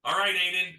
All right, Aidan.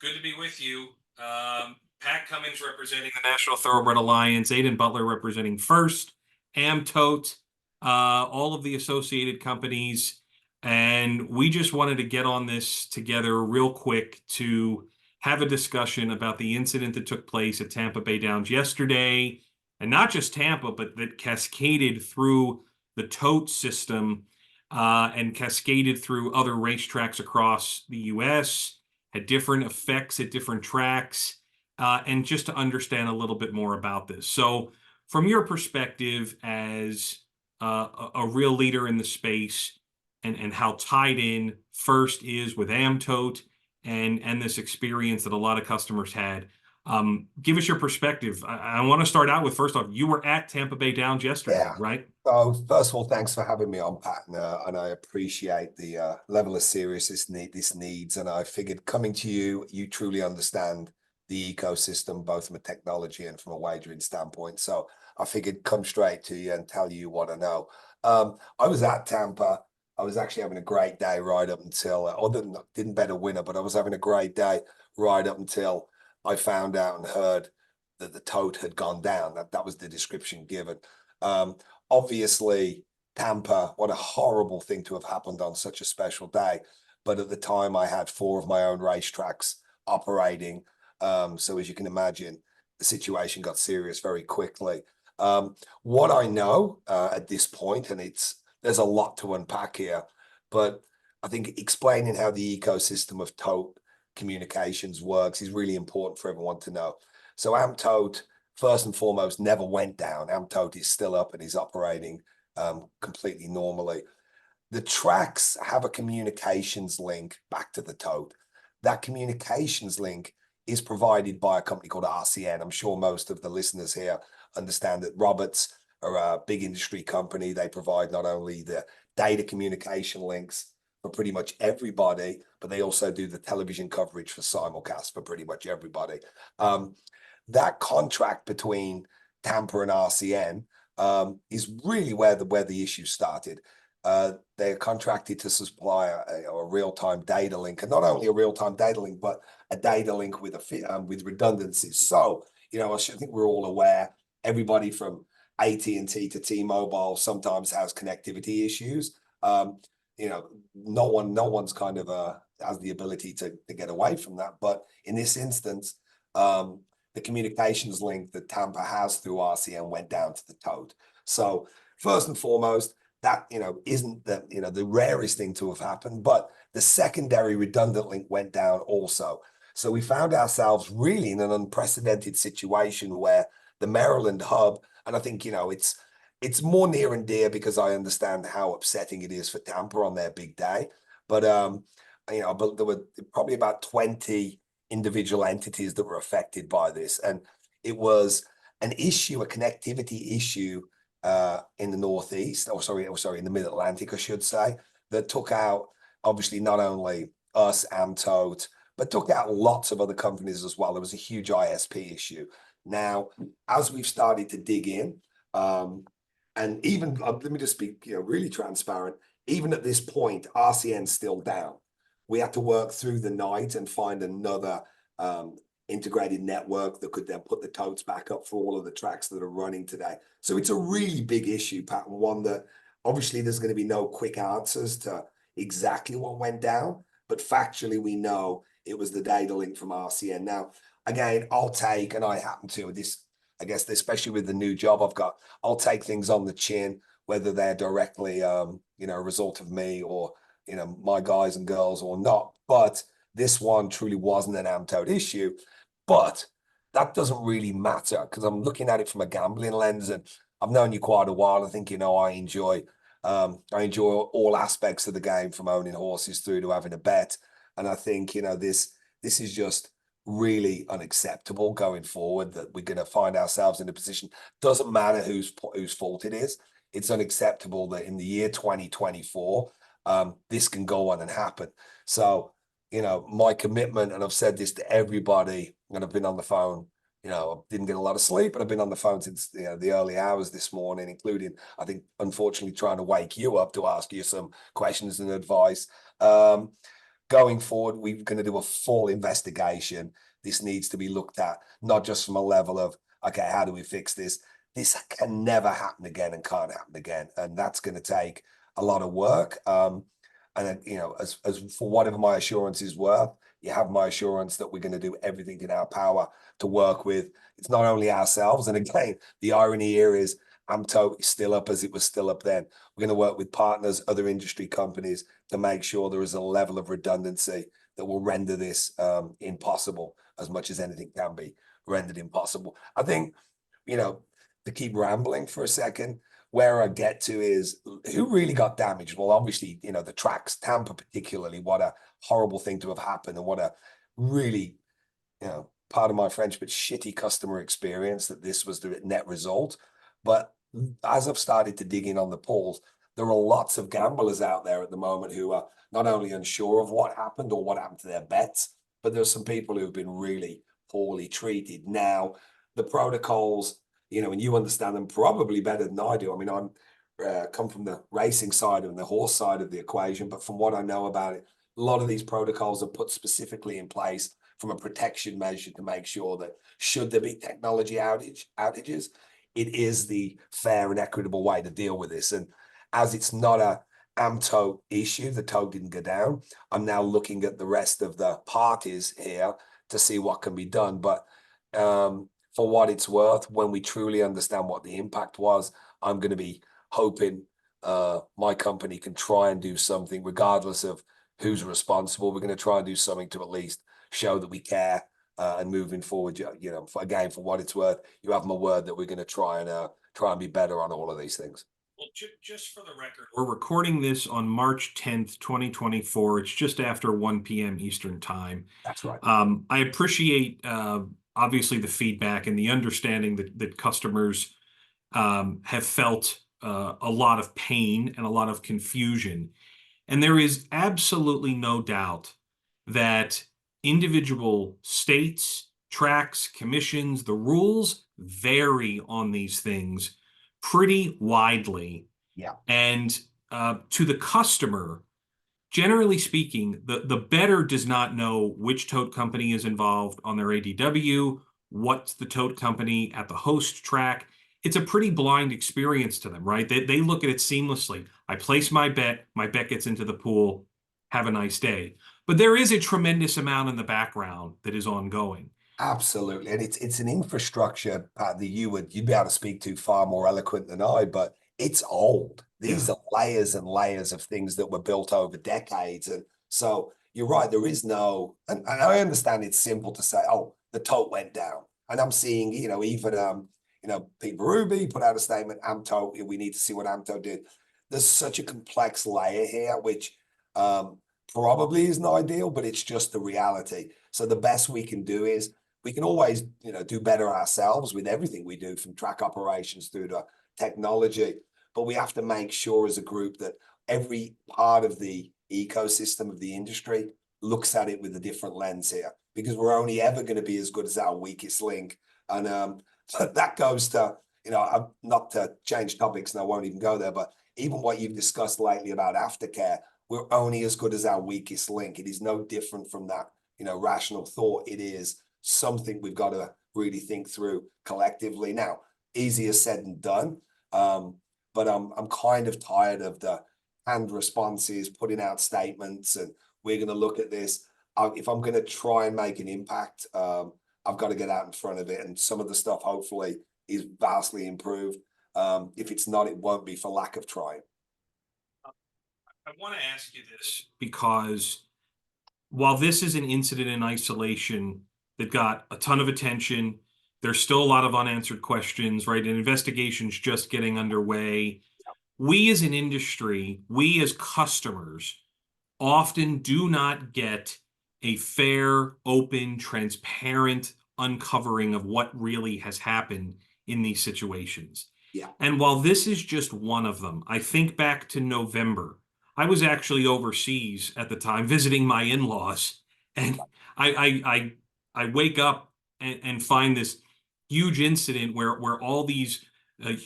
Good to be with you. Pat Cummings representing the National Thoroughbred Alliance, Aidan Butler representing First, Amtote, all of the associated companies. And we just wanted to get on this together real quick to have a discussion about the incident that took place at Tampa Bay Downs yesterday. And not just Tampa, but that cascaded through the tote system and cascaded through other racetracks across the U.S., had different effects at different tracks, and just to understand a little bit more about this. So, from your perspective as a real leader in the space, and how tied in First is with Amtote and this experience that a lot of customers had. Give us your perspective. I want to start out with, first off, you were at Tampa Bay Downs yesterday, Yeah. right? So first of all, thanks for having me on, Pat, and I appreciate the level of seriousness this needs. And I figured coming to you, you truly understand the ecosystem, both from a technology and from a wagering standpoint. So I figured come straight to you and tell you what I know. I was at Tampa. I was actually having a great day right up until, other than didn't bet a winner, but I was having a great day right up until I found out and heard that the tote had gone down. That was the description given. Um, Obviously, Tampa, what a horrible thing to have happened on such a special day. But at the time, I had four of my own racetracks operating. So as you can imagine, the situation got serious very quickly. What I know at this point, and there's a lot to unpack here, but I think explaining how the ecosystem of tote communications works is really important for everyone to know. So Amtote, first and foremost, never went down. Amtote is still up and is operating completely normally. The tracks have a communications link back to the tote. That communications link is provided by a company called RCN. I'm sure most of the listeners here understand that Roberts are a big industry company. They provide not only the data communication links for pretty much everybody, but they also do the television coverage for simulcast for pretty much everybody. That contract between Tampa and RCN is really where the issue started. They're contracted to supply a real-time data link, and not only a real-time data link, but a data link with with redundancies. So, I think we're all aware. Everybody from AT&T to T-Mobile sometimes has connectivity issues. No one's kind of has the ability to get away from that. But in this instance, the communications link that Tampa has through RCN went down to the tote. So first and foremost, that isn't the rarest thing to have happened, but the secondary redundant link went down also. So we found ourselves really in an unprecedented situation where the Maryland hub, and I think it's more near and dear because I understand how upsetting it is for Tampa on their big day. But but there were probably about 20 individual entities that were affected by this. And it was an issue, a connectivity issue in the Northeast, in the Mid-Atlantic, I should say, that took out obviously not only us, Amtote, but took out lots of other companies as well. There was a huge ISP issue. Now, as we've started to dig in, and even let me just be really transparent, even at this point, RCN's still down. We had to work through the night and find another integrated network that could then put the totes back up for all of the tracks that are running today. So it's a really big issue, Pat, and one that obviously there's going to be no quick answers to exactly what went down, but factually we know it was the data link from RCN. Now, again, and I happen to this, I guess, especially with the new job I've got, I'll take things on the chin, whether they're directly, a result of me or my guys and girls or not. But this one truly wasn't an Amtote issue. But that doesn't really matter because I'm looking at it from a gambling lens, and I've known you quite a while. I think I enjoy all aspects of the game, from owning horses through to having a bet. And I think this is just really unacceptable going forward, that we're going to find ourselves in a position. Doesn't matter whose fault it is. It's unacceptable that in the year 2024, this can go on and happen. So, my commitment, and I've said this to everybody, and I've been on the phone, I didn't get a lot of sleep, but I've been on the phone since the early hours this morning, including, I think, unfortunately, trying to wake you up to ask you some questions and advice. going forward, we're going to do a full investigation. This needs to be looked at, not just from a level of, okay, how do we fix this? This can never happen again and can't happen again. And that's going to take a lot of work. And you know, as for whatever my assurance is worth, you have my assurance that we're going to do everything in our power to work with. It's not only ourselves. And again, the irony here is I'm totally still up as it was still up then. We're going to work with partners, other industry companies to make sure there is a level of redundancy that will render this impossible as much as anything can be rendered impossible. I think, you know, to keep rambling for a second, where I get to is who really got damaged? Well, obviously, you know, the tracks, Tampa particularly, what a horrible thing to have happened and what a really, you know, pardon my French, but shitty customer experience that this was the net result. But as I've started to dig in on the polls, there are lots of gamblers out there at the moment who are not only unsure of what happened or what happened to their bets, but there's some people who've been really poorly treated. Now, the protocols, you know, and you understand them probably better than I do. I mean, I'm come from the racing side and the horse side of the equation, but from what I know about it, a lot of these protocols are put specifically in place from a protection measure to make sure that should there be technology outages, it is the fair and equitable way to deal with this. And as it's not a AMTO issue, the tote didn't go down. I'm now looking at the rest of the parties here to see what can be done. But for what it's worth, when we truly understand what the impact was, I'm going to be hoping my company can try and do something regardless of who's responsible. We're going to try and do something to at least show that we care and moving forward, you know, again, for what it's worth, you have my word that we're going to try and be better on all of these things. Well, just for the record, we're recording this on March 10th, 2024. It's just after 1 p.m. Eastern time. That's right. I appreciate obviously the feedback and the understanding that customers have felt a lot of pain and a lot of confusion. And there is absolutely no doubt that individual states, tracks, commissions, the rules vary on these things pretty widely. Yeah. And to the customer, generally speaking, the bettor does not know which tote company is involved on their ADW, what's the tote company at the host track. It's a pretty blind experience to them, right? They look at it seamlessly. I place my bet gets into the pool. Have a nice day. But there is a tremendous amount in the background that is ongoing. Absolutely. And it's an infrastructure, Pat, that you'd be able to speak to far more eloquent than I, but it's old. These are layers and layers of things that were built over decades. And so you're right, there is no, and I understand it's simple to say, oh, the tote went down. And I'm seeing, you know, even you know, Pete Ruby put out a statement, AMTO, we need to see what AMTO did. There's such a complex layer here, which probably isn't ideal, but it's just the reality. So the best we can do is we can always, you know, do better ourselves with everything we do, from track operations through to technology. But we have to make sure as a group that every part of the ecosystem of the industry looks at it with a different lens here, because we're only ever going to be as good as our weakest link. And that goes to, you know, I'm not to change topics and I won't even go there, but even what you've discussed lately about aftercare, we're only as good as our weakest link. It is no different from that, you know, rational thought. It is something we've got to really think through collectively. Now, easier said than done. But I'm kind of tired of the canned responses, putting out statements, and we're going to look at this. If I'm going to try and make an impact, I've got to get out in front of it. And some of the stuff, hopefully, is vastly improved. If it's not, it won't be for lack of trying. I want to ask you this because while this is an incident in isolation that got a ton of attention, there's still a lot of unanswered questions, right? An investigation's just getting underway. We as an industry, we as customers, often do not get a fair, open, transparent uncovering of what really has happened in these situations. Yeah. And while this is just one of them, I think back to November. I was actually overseas at the time visiting my in-laws, and I wake up and find this huge incident where all these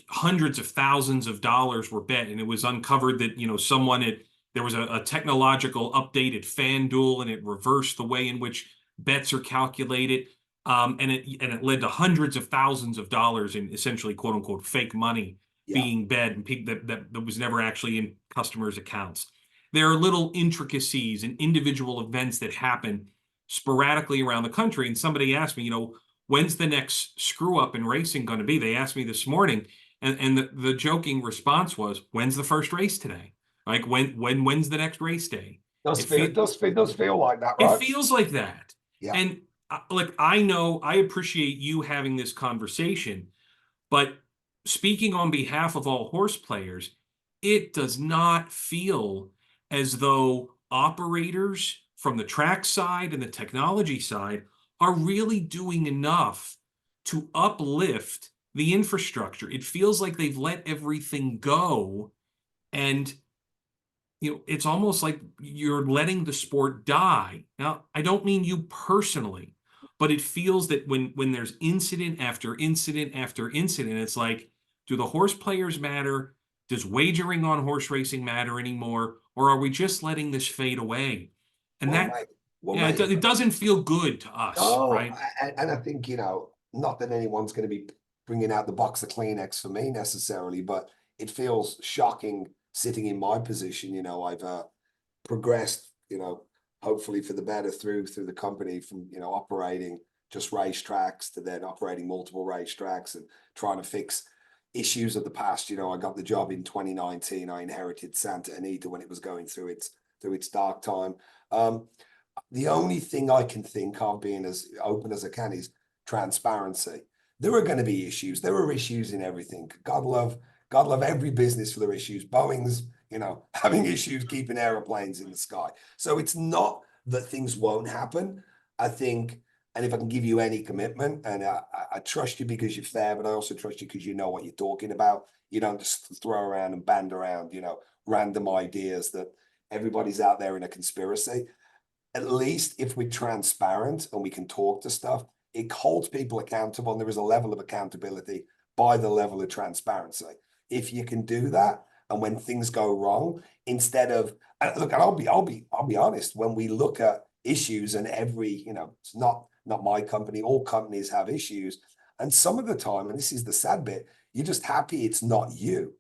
hundreds of thousands of dollars were bet, and it was uncovered that, you know, someone there was a technological update at FanDuel, and it reversed the way in which bets are calculated. And it led to hundreds of thousands of dollars in essentially quote unquote fake money Yeah. being bet and that was never actually in customers' accounts. There are little intricacies and individual events that happen sporadically around the country. And somebody asked me, when's the next screw up in racing going to be? They asked me this morning, and the joking response was, when's the first race today? Like when's the next race day? Does It feel, fe it does feel like that, it right? feels like that. Yeah. And like I know I appreciate you having this conversation, but speaking on behalf of all horse players, it does not feel as though operators from the track side and the technology side are really doing enough to uplift the infrastructure. It feels like they've let everything go, and it's almost like you're letting the sport die. Now, I don't mean you personally, but it feels that when there's incident after incident after incident, it's like, do the horse players matter? Does wagering on horse racing matter anymore? Or are we just letting this fade away? And Well, that, mate. Well, yeah, mate. it doesn't feel good to us, No, right? and I think, not that anyone's going to be bringing out the box of Kleenex for me necessarily, but it feels shocking sitting in my position. I've progressed, hopefully for the better through the company from, operating just racetracks to then operating multiple racetracks and trying to fix issues of the past. I got the job in 2019. I inherited Santa Anita when it was going through its dark time. The only thing I can think of, being as open as I can, is transparency. There are going to be issues. There are issues in everything. God love every business for their issues. Boeing's, having issues keeping airplanes in the sky. So it's not that things won't happen. I think, and if I can give you any commitment, and I trust you because you're fair, but I also trust you because you know what you're talking about. You don't just throw around and band around, random ideas that everybody's out there in a conspiracy. At least if we're transparent and we can talk to stuff, it holds people accountable, and there is a level of accountability by the level of transparency. If you can do that, and when things go wrong, instead of look, and I'll be honest, when we look at issues, and it's not my company, all companies have issues, and some of the time, and this is the sad bit, you're just happy it's not you.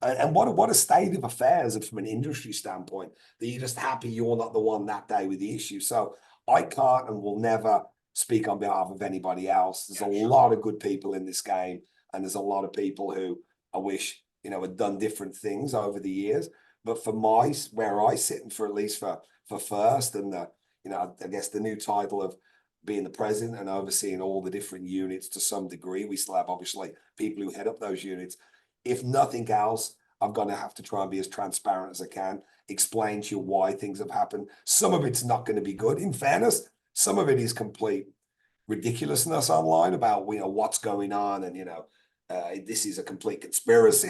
And what a state of affairs from an industry standpoint, that you're just happy you're not the one that day with the issue. So I can't and will never speak on behalf of anybody else. There's a lot of good people in this game, and there's a lot of people who I wish, had done different things over the years. But for where I sit, and for at least for first, and I guess the new title of being the president and overseeing all the different units to some degree, we still have obviously people who head up those units. If nothing else, I'm going to have to try and be as transparent as I can, explain to you why things have happened. Some of it's not going to be good. In fairness, some of it is complete ridiculousness online about, what's going on, and, this is a complete conspiracy.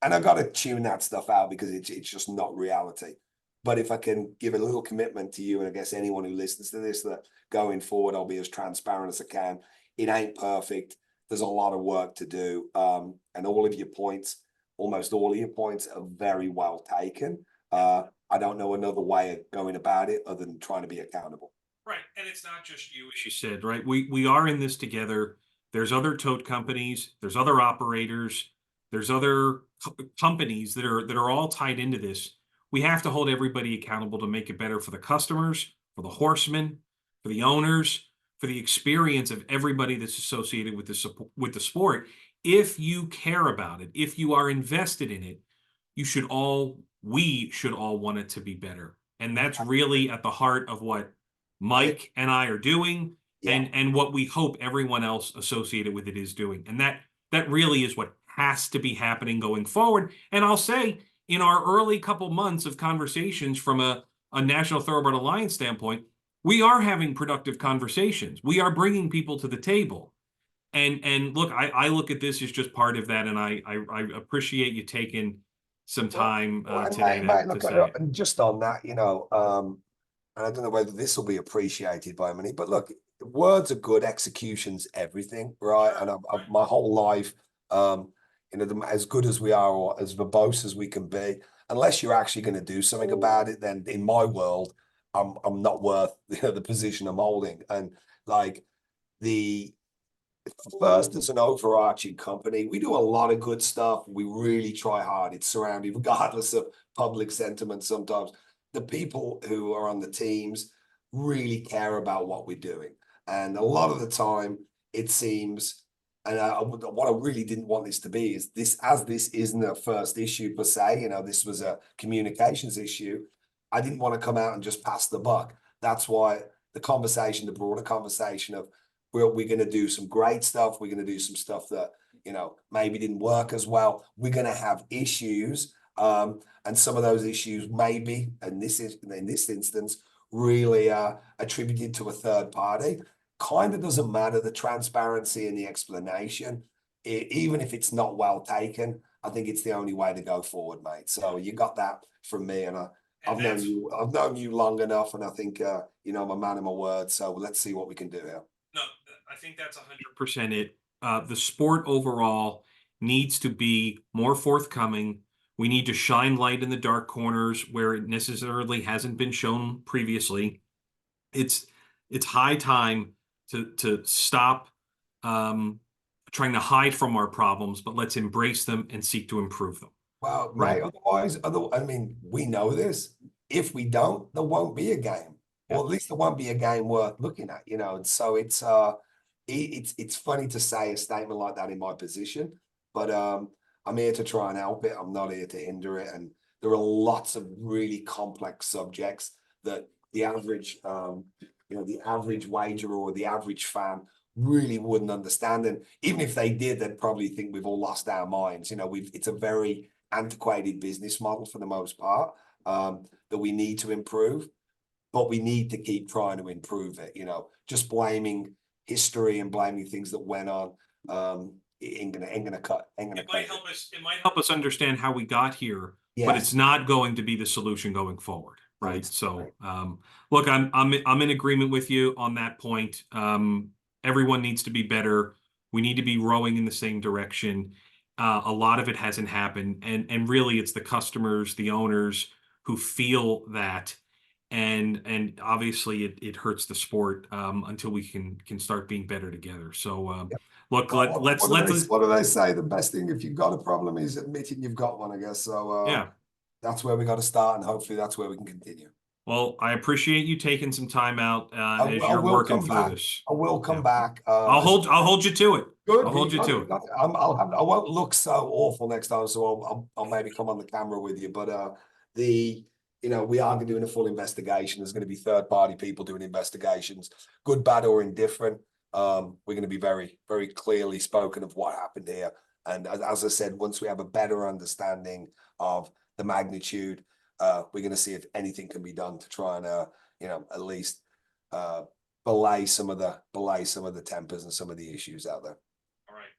And I've got to tune that stuff out because it's just not reality. But if I can give a little commitment to you, and I guess anyone who listens to this, that going forward, I'll be as transparent as I can. It ain't perfect. There's a lot of work to do. And almost all of your points are very well taken. I don't know another way of going about it other than trying to be accountable. Right. And it's not just you, as you said, right? We are in this together. There's other tote companies, there's other operators, there's other companies that are all tied into this. We have to hold everybody accountable to make it better for the customers, for the horsemen, for the owners, for the experience of everybody that's associated with the sport. If you care about it, if you are invested in it, we should all want it to be better. And that's really at the heart of what Mike and I are doing, Yeah. and what we hope everyone else associated with it is doing. And that really is what has to be happening going forward. And I'll say, in our early couple months of conversations from a National Thoroughbred Alliance standpoint, we are having productive conversations. We are bringing people to the table. And look, I look at this as just part of that, and I appreciate you taking some time And today mate, to look, say it. and just on that, and I don't know whether this will be appreciated by many, but look, words are good, execution's everything, right? And my whole life, as good as we are, or as verbose as we can be, unless you're actually going to do something about it, then in my world, I'm not worth the position I'm holding. And like the first, as an overarching company, we do a lot of good stuff. We really try hard. It's surrounded, regardless of public sentiment. Sometimes the people who are on the teams really care about what we're doing, and a lot of the time, it seems. And what I really didn't want this to be is this, as this isn't a first issue per se. This was a communications issue. I didn't want to come out and just pass the buck. That's why the broader conversation of we're going to do some great stuff. We're going to do some stuff that, maybe didn't work as well. We're going to have issues. And some of those issues maybe, in this instance, really attributed to a third party. Kind of doesn't matter, the transparency and the explanation, even if it's not well taken, I think it's the only way to go forward, mate. So you got that from me, and I've known you long enough, and I think I'm a man of my word. So let's see what we can do here. No, I think that's 100% it. The sport overall needs to be more forthcoming. We need to shine light in the dark corners where it necessarily hasn't been shown previously. It's high time to stop trying to hide from our problems, but let's embrace them and seek to improve them. Well, Right. mate, I mean, we know this. If we don't, there won't be a game, or at least there won't be a game worth looking at, And so it's funny to say a statement like that in my position, but I'm here to try and help it. I'm not here to hinder it. And there are lots of really complex subjects that the average the average wagerer or the average fan really wouldn't understand. And even if they did, they'd probably think we've all lost our minds. It's a very antiquated business model for the most part, that we need to improve, but we need to keep trying to improve it. Just blaming history and blaming things that went on, ain't gonna cut. It might help us. It might help us understand how we got here, but Yes. it's not going to be the solution going forward. Right. Right. So, look, I'm in agreement with you on that point. Everyone needs to be better. We need to be rowing in the same direction. A lot of it hasn't happened, and really, it's the customers, the owners who feel that, and obviously, it hurts the sport until we can start being better together. So, look, Well, let's what do they say? The best thing if you've got a problem is admitting you've got one, I guess. So yeah. that's where we got to start, and hopefully that's where we can continue. Well, I appreciate you taking some time out as I you're will working come through back. this. I will come Yeah. back. I'll hold you to it. Good. I'll hold you to it. I won't look so awful next time, so I'll maybe come on the camera with you. But we are doing a full investigation. There's going to be third party people doing investigations, good, bad, or indifferent. We're going to be very, very clearly spoken of what happened here. And as I said, once we have a better understanding of the magnitude, we're going to see if anything can be done to try and at least belay some of the tempers and some of the issues out there. All right.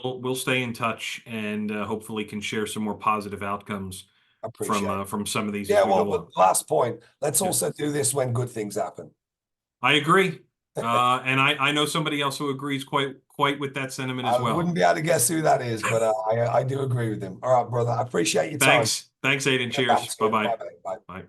Well, we'll stay in touch and hopefully can share some more positive outcomes from some of these. Yeah. As we go Well, on. last point. Let's also do this when good things happen. I agree. And I know somebody else who agrees quite with that sentiment as well. I wouldn't be able to guess who that is, but I do agree with him. All right, brother. I appreciate your time. Thanks, Aidan. Cheers. Bye-bye. Bye. Bye.